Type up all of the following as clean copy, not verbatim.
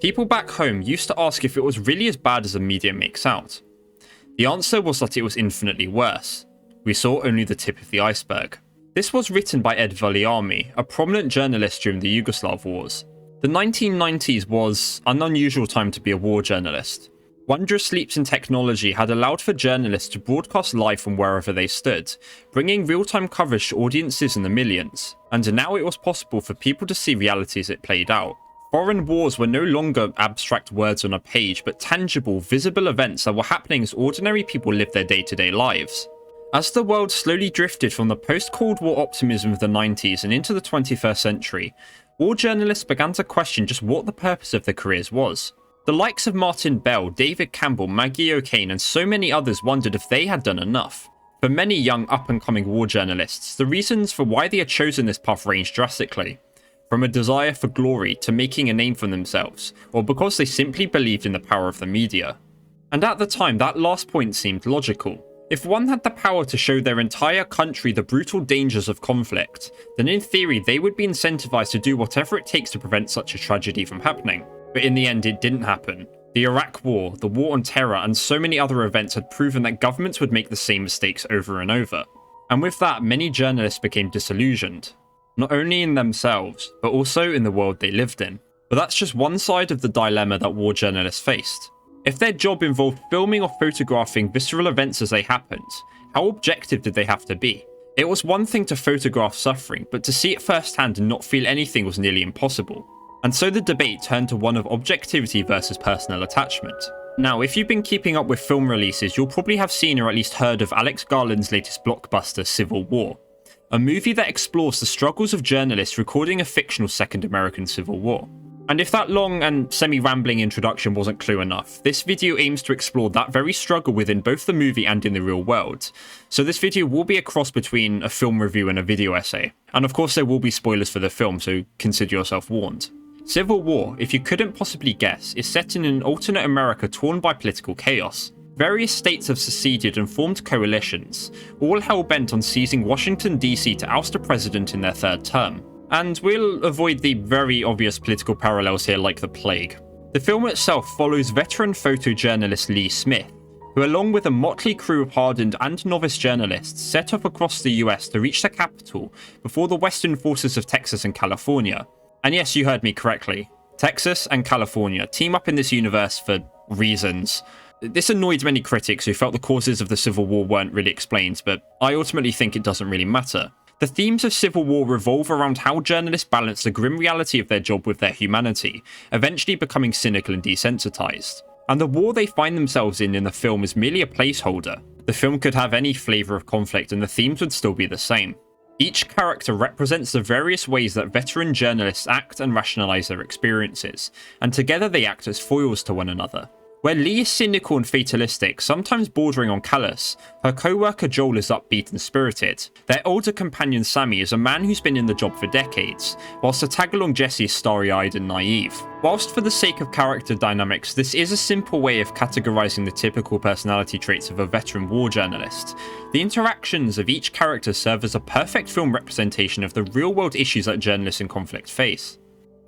People back home used to ask if it was really as bad as the media makes out. The answer was that it was infinitely worse. We saw only the tip of the iceberg. This was written by Ed Valiami, a prominent journalist during the Yugoslav Wars. The 1990s was an unusual time to be a war journalist. Wondrous leaps in technology had allowed for journalists to broadcast live from wherever they stood, bringing real-time coverage to audiences in the millions. And now it was possible for people to see reality as it played out. Foreign wars were no longer abstract words on a page, but tangible, visible events that were happening as ordinary people lived their day-to-day lives. As the world slowly drifted from the post-Cold War optimism of the 90s and into the 21st century, war journalists began to question just what the purpose of their careers was. The likes of Martin Bell, David Campbell, Maggie O'Kane, and so many others wondered if they had done enough. For many young up-and-coming war journalists, the reasons for why they had chosen this path ranged drastically. From a desire for glory to making a name for themselves, or because they simply believed in the power of the media. And at the time, that last point seemed logical. If one had the power to show their entire country the brutal dangers of conflict, then in theory they would be incentivized to do whatever it takes to prevent such a tragedy from happening. But in the end, it didn't happen. The Iraq War, the War on Terror, and so many other events had proven that governments would make the same mistakes over and over. And with that, many journalists became disillusioned. Not only in themselves, but also in the world they lived in. But that's just one side of the dilemma that war journalists faced. If their job involved filming or photographing visceral events as they happened, how objective did they have to be? It was one thing to photograph suffering, but to see it firsthand and not feel anything was nearly impossible. And so the debate turned to one of objectivity versus personal attachment. Now, if you've been keeping up with film releases, you'll probably have seen or at least heard of Alex Garland's latest blockbuster, Civil War. A movie that explores the struggles of journalists recording a fictional Second American Civil War. And if that long and semi-rambling introduction wasn't clue enough, this video aims to explore that very struggle within both the movie and in the real world. So this video will be a cross between a film review and a video essay. And of course there will be spoilers for the film, so consider yourself warned. Civil War, if you couldn't possibly guess, is set in an alternate America torn by political chaos. Various states have seceded and formed coalitions, all hell-bent on seizing Washington D.C. to oust a president in their third term. And we'll avoid the very obvious political parallels here like the plague. The film itself follows veteran photojournalist Lee Smith, who along with a motley crew of hardened and novice journalists set off across the US to reach the capital before the western forces of Texas and California. And yes, you heard me correctly. Texas and California team up in this universe for reasons. This annoyed many critics who felt the causes of the Civil War weren't really explained, but I ultimately think it doesn't really matter. The themes of Civil War revolve around how journalists balance the grim reality of their job with their humanity, eventually becoming cynical and desensitized. And the war they find themselves in the film is merely a placeholder. The film could have any flavor of conflict and the themes would still be the same. Each character represents the various ways that veteran journalists act and rationalize their experiences, and together they act as foils to one another. Where Lee is cynical and fatalistic, sometimes bordering on callous, her co-worker Joel is upbeat and spirited. Their older companion Sammy is a man who's been in the job for decades, whilst the tag-along Jesse is starry-eyed and naive. Whilst for the sake of character dynamics, this is a simple way of categorizing the typical personality traits of a veteran war journalist, the interactions of each character serve as a perfect film representation of the real-world issues that journalists in conflict face.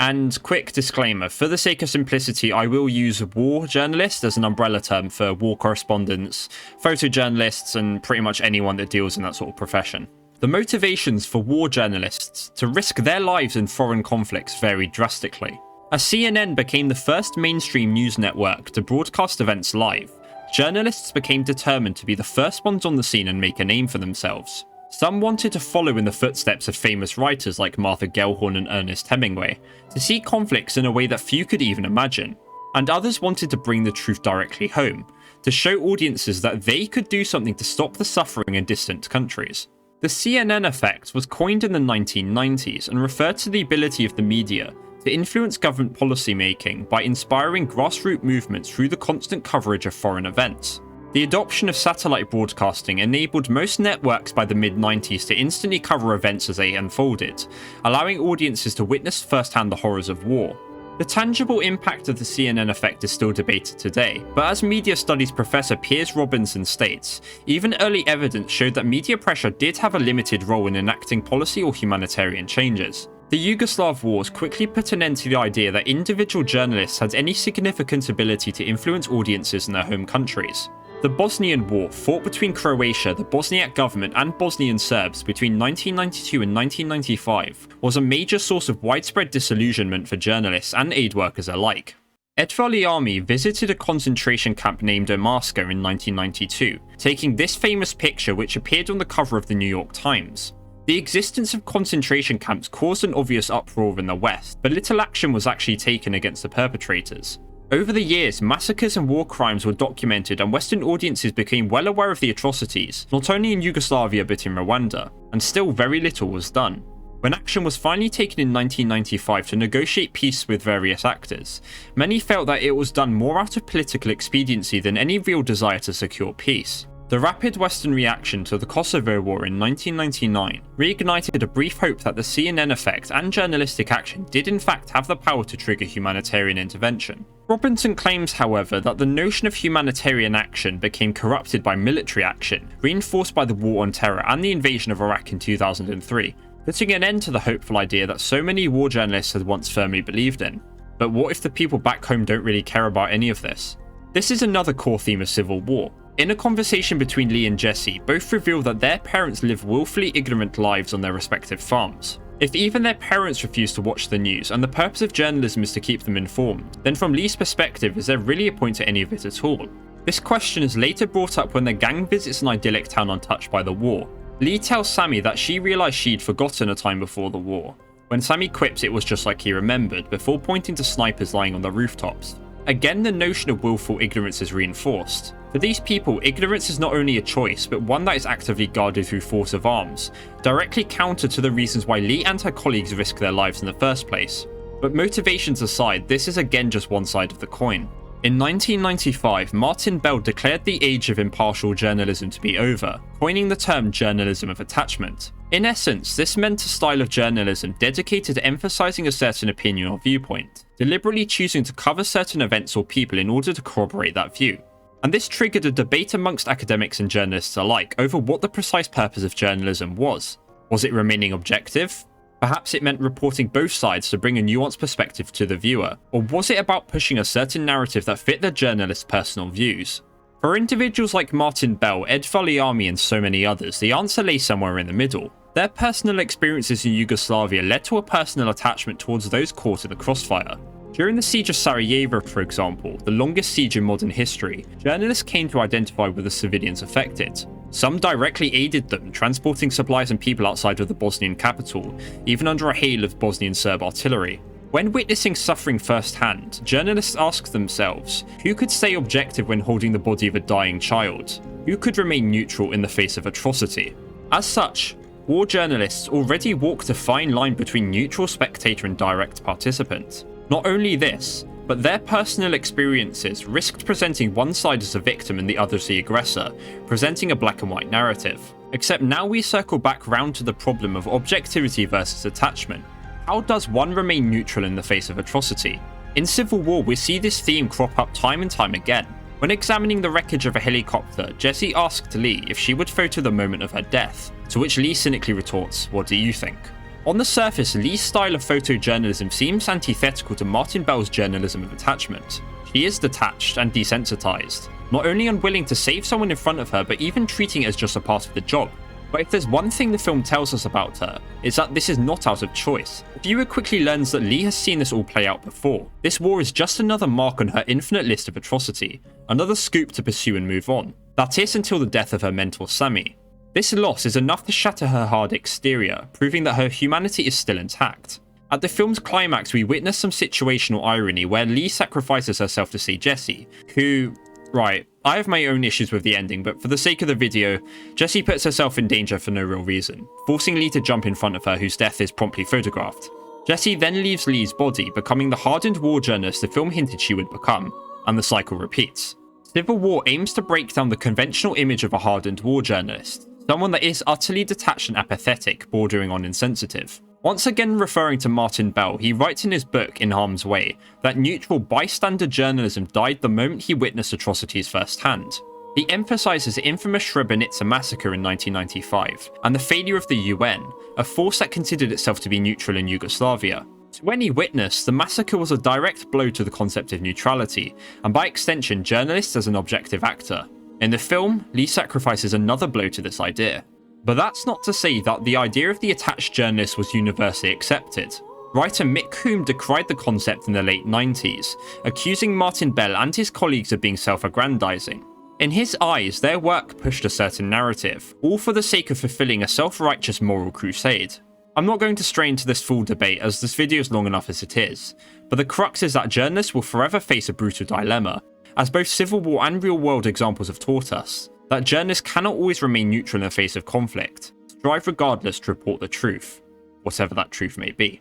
And quick disclaimer, for the sake of simplicity, I will use war journalist as an umbrella term for war correspondents, photojournalists, and pretty much anyone that deals in that sort of profession. The motivations for war journalists to risk their lives in foreign conflicts varied drastically. As CNN became the first mainstream news network to broadcast events live, journalists became determined to be the first ones on the scene and make a name for themselves. Some wanted to follow in the footsteps of famous writers like Martha Gellhorn and Ernest Hemingway, to see conflicts in a way that few could even imagine. And others wanted to bring the truth directly home, to show audiences that they could do something to stop the suffering in distant countries. The CNN effect was coined in the 1990s and referred to the ability of the media to influence government policy making by inspiring grassroots movements through the constant coverage of foreign events. The adoption of satellite broadcasting enabled most networks by the mid-90s to instantly cover events as they unfolded, allowing audiences to witness firsthand the horrors of war. The tangible impact of the CNN effect is still debated today, but as media studies professor Piers Robinson states, even early evidence showed that media pressure did have a limited role in enacting policy or humanitarian changes. The Yugoslav Wars quickly put an end to the idea that individual journalists had any significant ability to influence audiences in their home countries. The Bosnian War, fought between Croatia, the Bosniak government, and Bosnian Serbs between 1992 and 1995, was a major source of widespread disillusionment for journalists and aid workers alike. Ed Valiami visited a concentration camp named Omarska in 1992, taking this famous picture which appeared on the cover of the New York Times. The existence of concentration camps caused an obvious uproar in the West, but little action was actually taken against the perpetrators. Over the years, massacres and war crimes were documented and Western audiences became well aware of the atrocities, not only in Yugoslavia but in Rwanda, and still very little was done. When action was finally taken in 1995 to negotiate peace with various actors, many felt that it was done more out of political expediency than any real desire to secure peace. The rapid Western reaction to the Kosovo War in 1999 reignited a brief hope that the CNN effect and journalistic action did in fact have the power to trigger humanitarian intervention. Robinson claims, however, that the notion of humanitarian action became corrupted by military action, reinforced by the War on Terror and the invasion of Iraq in 2003, putting an end to the hopeful idea that so many war journalists had once firmly believed in. But what if the people back home don't really care about any of this? This is another core theme of civil war. In a conversation between Lee and Jesse, both reveal that their parents live willfully ignorant lives on their respective farms. If even their parents refuse to watch the news and the purpose of journalism is to keep them informed, then from Lee's perspective, is there really a point to any of it at all? This question is later brought up when the gang visits an idyllic town untouched by the war. Lee tells Sammy that she realised she'd forgotten a time before the war. When Sammy quips it was just like he remembered, before pointing to snipers lying on the rooftops. Again, the notion of willful ignorance is reinforced. For these people, ignorance is not only a choice, but one that is actively guarded through force of arms, directly counter to the reasons why Lee and her colleagues risk their lives in the first place. But motivations aside, this is again just one side of the coin. In 1995, Martin Bell declared the age of impartial journalism to be over, coining the term journalism of attachment. In essence, this meant a style of journalism dedicated to emphasizing a certain opinion or viewpoint, deliberately choosing to cover certain events or people in order to corroborate that view. And this triggered a debate amongst academics and journalists alike over what the precise purpose of journalism was. Was it remaining objective? Perhaps it meant reporting both sides to bring a nuanced perspective to the viewer, or was it about pushing a certain narrative that fit the journalist's personal views? For individuals like Martin Bell, Ed Valiami and so many others, the answer lay somewhere in the middle. Their personal experiences in Yugoslavia led to a personal attachment towards those caught in the crossfire. During the siege of Sarajevo, for example, the longest siege in modern history, journalists came to identify with the civilians affected. Some directly aided them, transporting supplies and people outside of the Bosnian capital, even under a hail of Bosnian Serb artillery. When witnessing suffering firsthand, journalists asked themselves, who could stay objective when holding the body of a dying child? Who could remain neutral in the face of atrocity? As such, war journalists already walked a fine line between neutral spectator and direct participant. Not only this, but their personal experiences risked presenting one side as a victim and the other as the aggressor, presenting a black and white narrative. Except now we circle back round to the problem of objectivity versus attachment. How does one remain neutral in the face of atrocity? In Civil War, we see this theme crop up time and time again. When examining the wreckage of a helicopter, Jesse asked Lee if she would photo the moment of her death, to which Lee cynically retorts, "What do you think?" On the surface, Lee's style of photojournalism seems antithetical to Martin Bell's journalism of attachment. She is detached and desensitized, not only unwilling to save someone in front of her, but even treating it as just a part of the job. But if there's one thing the film tells us about her, it's that this is not out of choice. The viewer quickly learns that Lee has seen this all play out before. This war is just another mark on her infinite list of atrocity, another scoop to pursue and move on. That is until the death of her mentor Sammy. This loss is enough to shatter her hard exterior, proving that her humanity is still intact. At the film's climax, we witness some situational irony where Lee sacrifices herself to save Jesse, who... Right, I have my own issues with the ending, but for the sake of the video, Jesse puts herself in danger for no real reason, forcing Lee to jump in front of her, whose death is promptly photographed. Jesse then leaves Lee's body, becoming the hardened war journalist the film hinted she would become, and the cycle repeats. Civil War aims to break down the conventional image of a hardened war journalist, someone that is utterly detached and apathetic, bordering on insensitive. Once again referring to Martin Bell, he writes in his book, In Harm's Way, that neutral bystander journalism died the moment he witnessed atrocities firsthand. He emphasises the infamous Srebrenica massacre in 1995 and the failure of the UN, a force that considered itself to be neutral in Yugoslavia. To any witness, the massacre was a direct blow to the concept of neutrality, and by extension, journalists as an objective actor. In the film, Lee sacrifices another blow to this idea. But that's not to say that the idea of the attached journalist was universally accepted. Writer Mick Hume decried the concept in the late 90s, accusing Martin Bell and his colleagues of being self-aggrandizing. In his eyes, their work pushed a certain narrative, all for the sake of fulfilling a self-righteous moral crusade. I'm not going to stray into this full debate as this video is long enough as it is, but the crux is that journalists will forever face a brutal dilemma, as both Civil War and real-world examples have taught us, that journalists cannot always remain neutral in the face of conflict, strive regardless to report the truth, whatever that truth may be.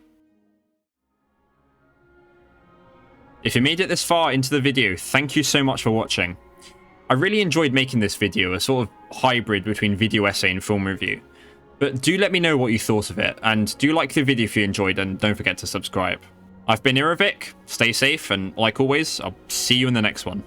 If you made it this far into the video, thank you so much for watching. I really enjoyed making this video, a sort of hybrid between video essay and film review. But do let me know what you thought of it, and do like the video if you enjoyed, and don't forget to subscribe. I've been Irovic, stay safe, and like always, I'll see you in the next one.